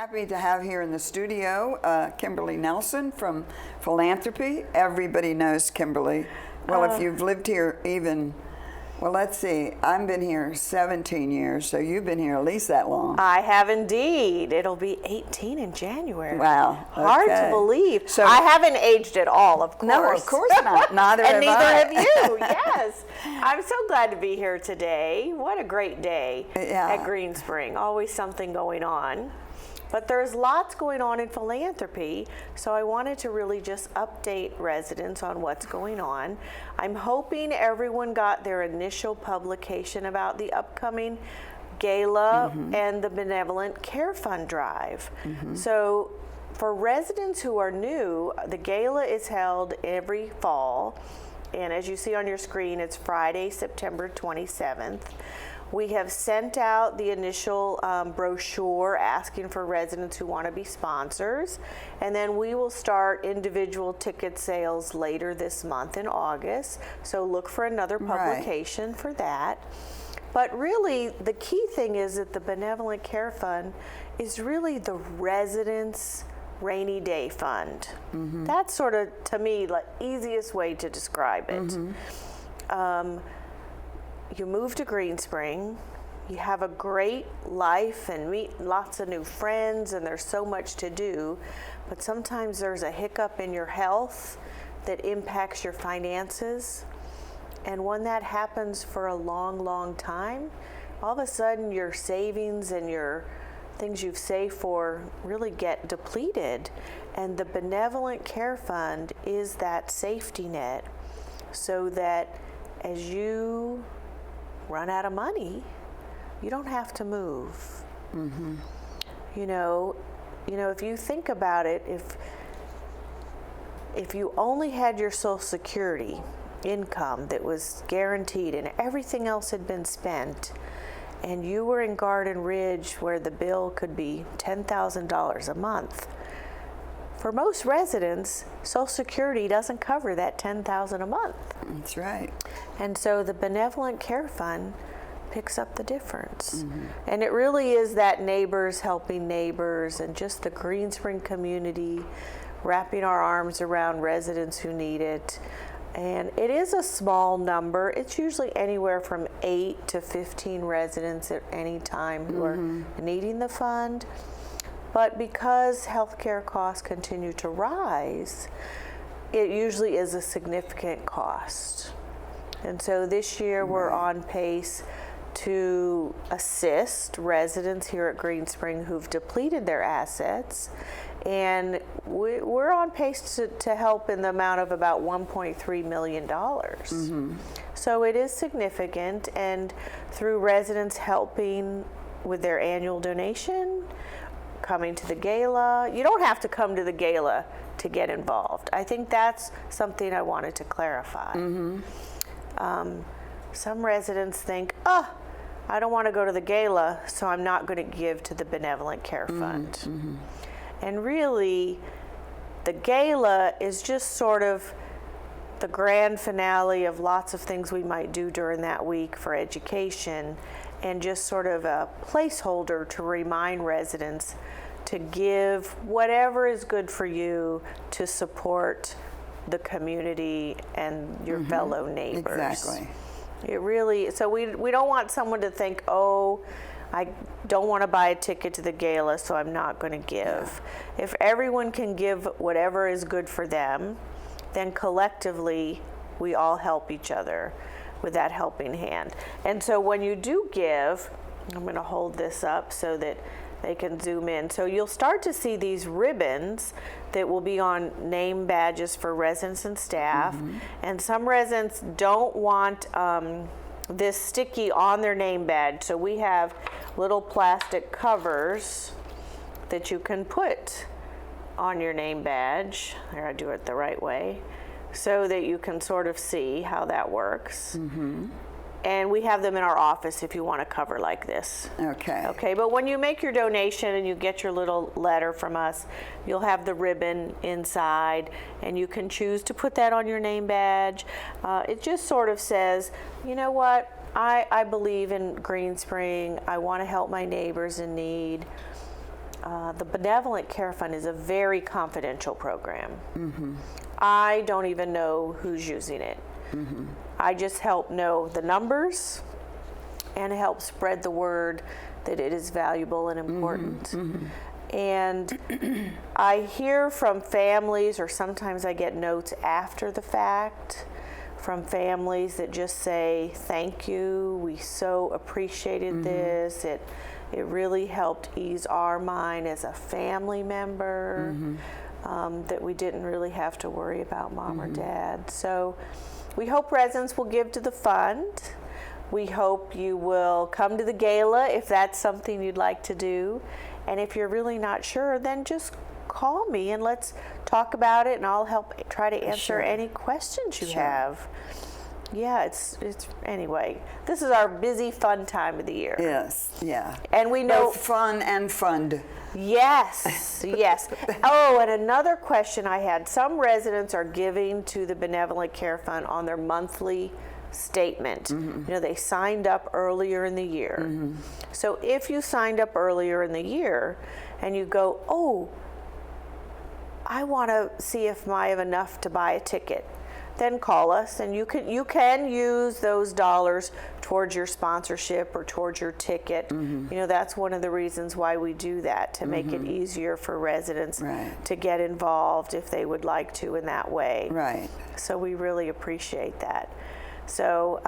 happy to have here in the studio Kimberly Nelson from Philanthropy. Everybody knows Kimberly. Well, if you've lived here even, well, let's see, I've been here 17 years, so you've been here at least that long. I have indeed. It'll be 18 in January. Wow. Okay. Hard to believe. So, I haven't aged at all, of course. No, of course not. Neither have I. And neither have you, yes. I'm so glad to be here today. What a great day at Green Spring. Always something going on. But there's lots going on in philanthropy, so I wanted to really just update residents on what's going on. I'm hoping everyone got their initial publication about the upcoming gala and the Benevolent Care Fund drive. So for residents who are new, the gala is held every fall, and as you see on your screen, it's Friday, September 27th. We have sent out the initial brochure asking for residents who want to be sponsors, and then we will start individual ticket sales later this month in August, so look for another publication for that. But really, the key thing is that the Benevolent Care Fund is really the residents' rainy day fund. That's sort of, to me, the easiest way to describe it. You move to Green Spring, you have a great life and meet lots of new friends, and there's so much to do, but sometimes there's a hiccup in your health that impacts your finances. And when that happens for a long, long time, all of a sudden your savings and your things you've saved for really get depleted. And the Benevolent Care Fund is that safety net so that as you run out of money, you don't have to move. You know, if you think about it, if you only had your Social Security income that was guaranteed and everything else had been spent, and you were in Garden Ridge where the bill could be $10,000 a month, for most residents, Social Security doesn't cover that $10,000 a month. That's right. And so the Benevolent Care Fund picks up the difference. And it really is that neighbors helping neighbors and just the Green Spring community wrapping our arms around residents who need it. And it is a small number. It's usually anywhere from 8 to 15 residents at any time who are needing the fund. But because healthcare costs continue to rise, it usually is a significant cost. And so this year we're on pace to assist residents here at Green Spring who've depleted their assets. And we're on pace to help in the amount of about $1.3 million. So it is significant, and through residents helping with their annual donation, coming to the gala. You don't have to come to the gala to get involved. I think that's something I wanted to clarify. Some residents think, I don't want to go to the gala, so I'm not going to give to the Benevolent Care Fund. And really, the gala is just sort of the grand finale of lots of things we might do during that week for education, and just sort of a placeholder to remind residents to give whatever is good for you to support the community and your fellow neighbors. Exactly. It really, so we don't want someone to think, I don't want to buy a ticket to the gala, so I'm not going to give. If everyone can give whatever is good for them, then collectively we all help each other with that helping hand. And so when you do give, I'm going to hold this up so that they can zoom in. So you'll start to see these ribbons that will be on name badges for residents and staff. And some residents don't want this sticky on their name badge. So we have little plastic covers that you can put on your name badge. There, I do it the right way, so that you can sort of see how that works. And we have them in our office if you want a cover like this. Okay, but when you make your donation and you get your little letter from us, you'll have the ribbon inside, and you can choose to put that on your name badge. It just sort of says, you know what, I believe in Green Spring. I want to help my neighbors in need. the Benevolent Care Fund is a very confidential program. I don't even know who's using it. I just help know the numbers and help spread the word that it is valuable and important. And I hear from families, or sometimes I get notes after the fact from families that just say, thank you, we so appreciated this. It really helped ease our mind as a family member, that we didn't really have to worry about mom or dad. So we hope residents will give to the fund. We hope you will come to the gala if that's something you'd like to do. And if you're really not sure, then just call me and let's talk about it, and I'll help try to answer any questions you have. Yeah, it's anyway, this is our busy, fun time of the year. Yes, yeah. And we know both fun and fund. Yes, yes. Oh, and another question I had, some residents are giving to the Benevolent Care Fund on their monthly statement. You know, they signed up earlier in the year. So if you signed up earlier in the year and you go, oh, I want to see if I have enough to buy a ticket, then call us, and you can use those dollars towards your sponsorship or towards your ticket. You know, that's one of the reasons why we do that, to make it easier for residents to get involved if they would like to in that way. Right. So we really appreciate that. So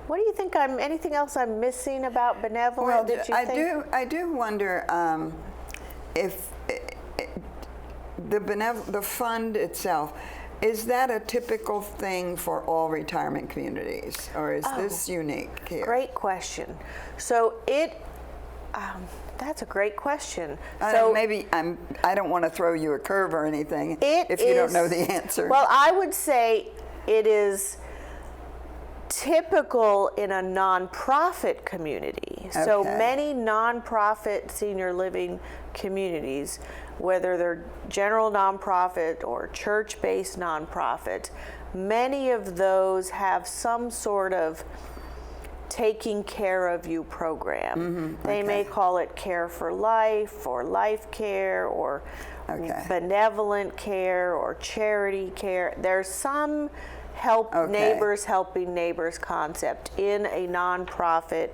what do you think? Anything else I'm missing about Benevolent? Well, that you think? I do wonder if the fund itself, is that a typical thing for all retirement communities, or is this unique here? Great question. So that's a great question. So maybe I don't want to throw you a curve or anything if you don't know the answer. Well, I would say it is typical in a nonprofit community. So many nonprofit senior living communities, whether they're general nonprofit or church-based nonprofit, many of those have some sort of taking care of you program. They may call it Care for Life or Life Care or benevolent care or charity care. There's some neighbors helping neighbors concept in a nonprofit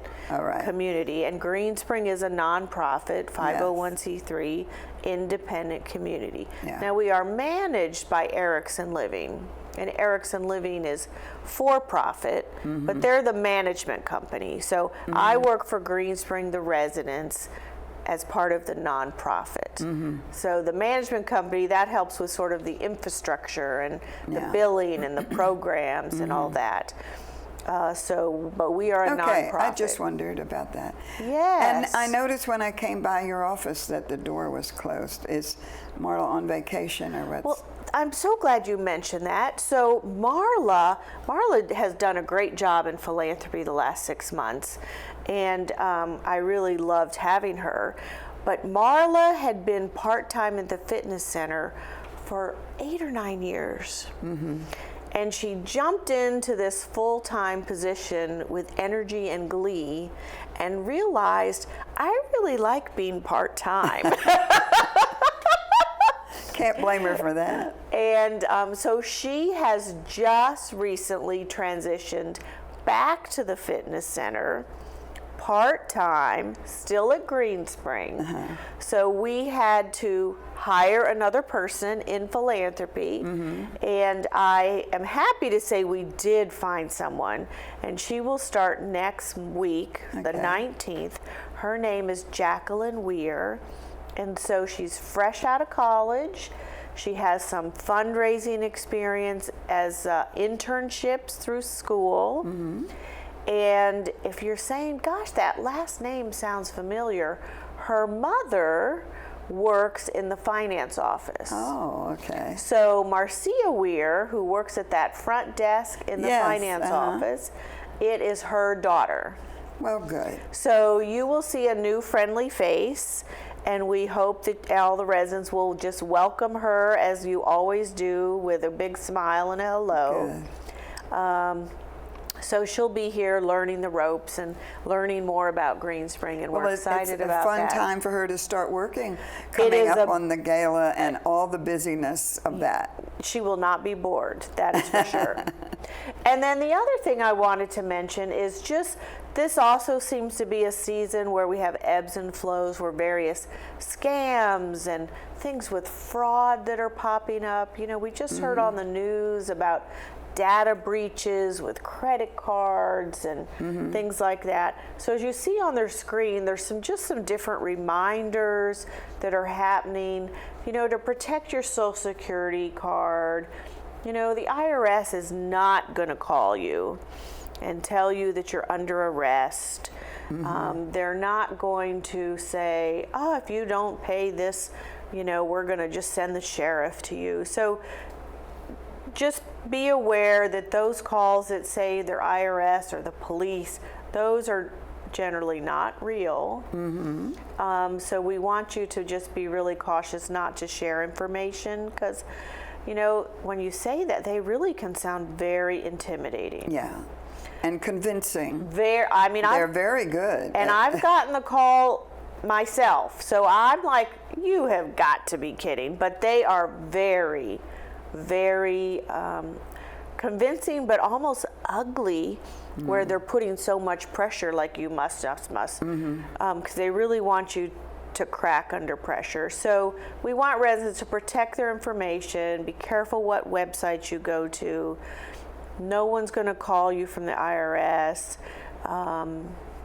community, and Greenspring is a nonprofit 501c3 independent community. Now we are managed by Erickson Living, and Erickson Living is for profit, but they're the management company. So I work for Greenspring, the residents, as part of the nonprofit. So the management company, that helps with sort of the infrastructure and the billing and the programs and all that. But we are a nonprofit. I just wondered about that. Yes. And I noticed when I came by your office that the door was closed. Is Marla on vacation or what's? Well, I'm so glad you mentioned that. So Marla has done a great job in philanthropy the last 6 months, and I really loved having her. But Marla had been part-time at the fitness center for 8 or 9 years. And she jumped into this full-time position with energy and glee and realized, I really like being part-time. Can't blame her for that. And so she has just recently transitioned back to the fitness center, part-time, still at Greenspring. So we had to hire another person in philanthropy, and I am happy to say we did find someone, and she will start next week, the 19th. Her name is Jacqueline Weir, and so she's fresh out of college. She has some fundraising experience as internships through school. And if you're saying, gosh, that last name sounds familiar, her mother works in the finance office. Oh, okay. So Marcia Weir, who works at that front desk in the finance office, it is her daughter. Well, good. So you will see a new friendly face, and we hope that all the residents will just welcome her, as you always do, with a big smile and a hello. Good. So she'll be here learning the ropes and learning more about Green Spring, and we're excited about that. It's a fun time for her to start working, coming up on the gala and all the busyness of that. She will not be bored, that is for sure. And then the other thing I wanted to mention is just this also seems to be a season where we have ebbs and flows, where various scams and things with fraud that are popping up. You know, we just heard on the news about data breaches with credit cards and things like that. So as you see on their screen, there's just some different reminders that are happening, you know, to protect your Social Security card. You know, the IRS is not going to call you and tell you that you're under arrest. They're not going to say, oh, if you don't pay this, you know, we're going to just send the sheriff to you. So just be aware that those calls that say they're IRS or the police, those are generally not real. So we want you to just be really cautious not to share information, because, you know, when you say that, they really can sound very intimidating. Yeah, and convincing. I mean, they're very good. And I've gotten the call myself, so I'm like, you have got to be kidding. But they are very, very convincing, but almost ugly, where they're putting so much pressure, like you must, because they really want you to crack under pressure. So we want residents to protect their information, be careful what websites you go to. No one's going to call you from the IRS.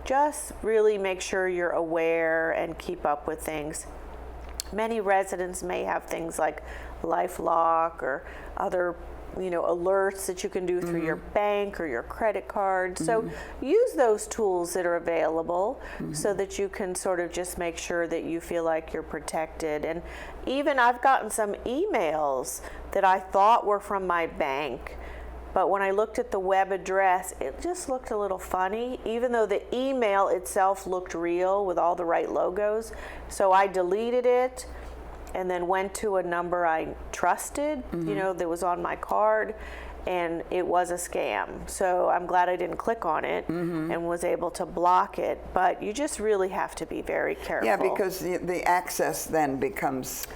Just really make sure you're aware and keep up with things. Many residents may have things like LifeLock or other, you know, alerts that you can do through your bank or your credit card. So use those tools that are available so that you can sort of just make sure that you feel like you're protected. And even I've gotten some emails that I thought were from my bank, but when I looked at the web address, it just looked a little funny, even though the email itself looked real with all the right logos. So I deleted it and then went to a number I trusted, you know, that was on my card, and it was a scam. So I'm glad I didn't click on it and was able to block it. But you just really have to be very careful. Yeah, because the access then becomes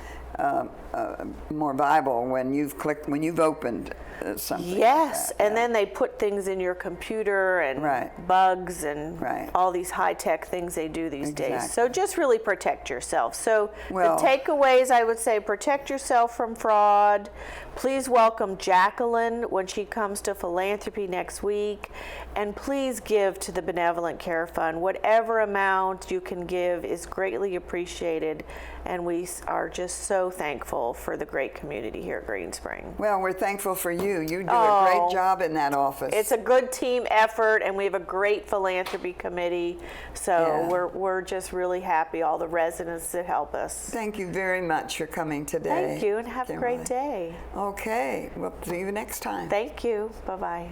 more viable when you've opened something. Yes, like that, and then they put things in your computer and bugs and all these high-tech things they do these days. So just really protect yourself. So the takeaways, I would say, protect yourself from fraud. Please welcome Jacqueline when she comes to Philanthropy next week. And please give to the Benevolent Care Fund. Whatever amount you can give is greatly appreciated. And we are just so thankful for the great community here at Green Spring. Well, we're thankful for you. You do a great job in that office. It's a good team effort, and we have a great philanthropy committee. So we're just really happy, all the residents that help us. Thank you very much for coming today. Thank you, and have a great day. Okay, we'll see you next time. Thank you. Bye-bye.